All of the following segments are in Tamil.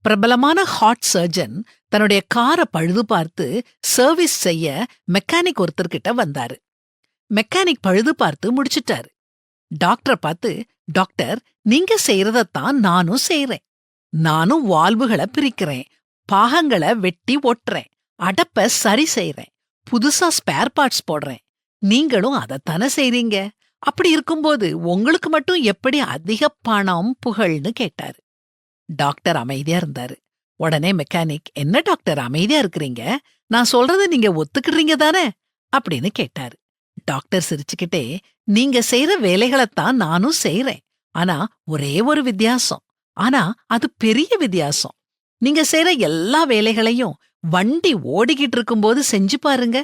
பிரபலமான ஹார்ட் சர்ஜன் தன்னுடைய காரை பழுது பார்த்து சர்வீஸ் செய்ய மெக்கானிக் ஒருத்தர்கிட்ட வந்தாரு. மெக்கானிக் பழுது பார்த்து முடிச்சிட்டாரு. டாக்டரை பார்த்து, டாக்டர், நீங்க செய்யறதத்தான் நானும் செய்யறேன். நானும் வால்வுகளை பிரிக்கிறேன், பாகங்களை வெட்டி ஒட்டுறேன், அடப்ப சரி செய்யறேன், புதுசா ஸ்பேர் பார்ட்ஸ் போடுறேன். நீங்களும் அதைத்தானே செய்றீங்க. அப்படி இருக்கும்போது உங்களுக்கு மட்டும் எப்படி அதிக பணம் புகழ்னு கேட்டாரு. டாக்டர் அமைதியா இருந்தாரு. உடனே மெக்கானிக், என்ன டாக்டர் அமைதியா இருக்கிறீங்க, நான் சொல்றத நீங்க ஒத்துக்கிடுறீங்க தானே அப்படின்னு கேட்டாரு. டாக்டர் சிரிச்சுக்கிட்டே, நீங்க செய்யற வேலைகளைத்தான் நானும் செய்யறேன். ஆனா ஒரே ஒரு வித்தியாசம். ஆனா அது பெரிய வித்தியாசம். நீங்க செய்யற எல்லா வேலைகளையும் வண்டி ஓடிக்கிட்டு இருக்கும்போது செஞ்சு பாருங்க.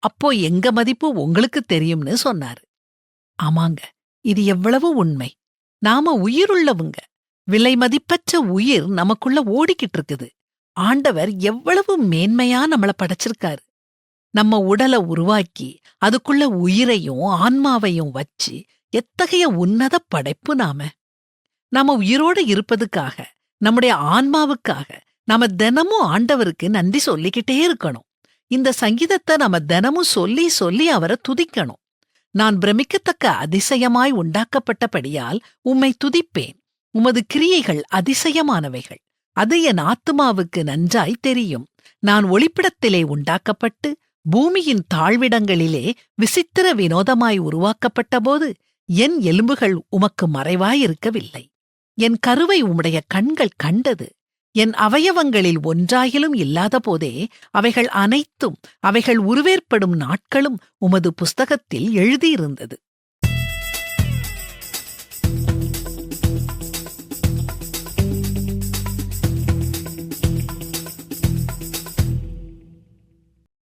அப்போ எங்க மதிப்பு உங்களுக்கு தெரியும்னு சொன்னாரு. ஆமாங்க, இது எவ்வளவு உண்மை. நாம உயிருள்ளவங்க. விலை மதிப்பற்ற உயிர் நமக்குள்ள ஓடிக்கிட்டு இருக்குது. ஆண்டவர் எவ்வளவு மேன்மையா நம்மள படைச்சிருக்காரு. நம்ம உடலை உருவாக்கி அதுக்குள்ள உயிரையும் ஆன்மாவையும் வச்சு எத்தகைய உன்னத படைப்பு நாம உயிரோடு இருப்பதுக்காக, நம்முடைய ஆன்மாவுக்காக நாம தினமும் ஆண்டவருக்கு நன்றி சொல்லிக்கிட்டே இருக்கணும். இந்த சங்கீதத்தை நாம தினமும் சொல்லி சொல்லி அவரை துதிக்கணும். நான் பிரமிக்கத்தக்க அதிசயமாய் உண்டாக்கப்பட்டபடியால் உம்மை துதிப்பேன். உமது கிரியைகள் அதிசயமானவைகள். அது என் ஆத்துமாவுக்கு நன்றாய் தெரியும். நான் ஒளிப்பிடத்திலே உண்டாக்கப்பட்டு பூமியின் தாழ்விடங்களிலே விசித்திர வினோதமாய் உருவாக்கப்பட்டபோது என் எலும்புகள் உமக்கு மறைவாயிருக்கவில்லை. என் கருவை உம்முடைய கண்கள் கண்டது. என் அவயவங்களில் ஒன்றாயிலும் இல்லாத போதே அவைகள் அனைத்தும், அவைகள் உருவேற்படும் நாட்களும் உமது புஸ்தகத்தில் எழுதியிருந்தது.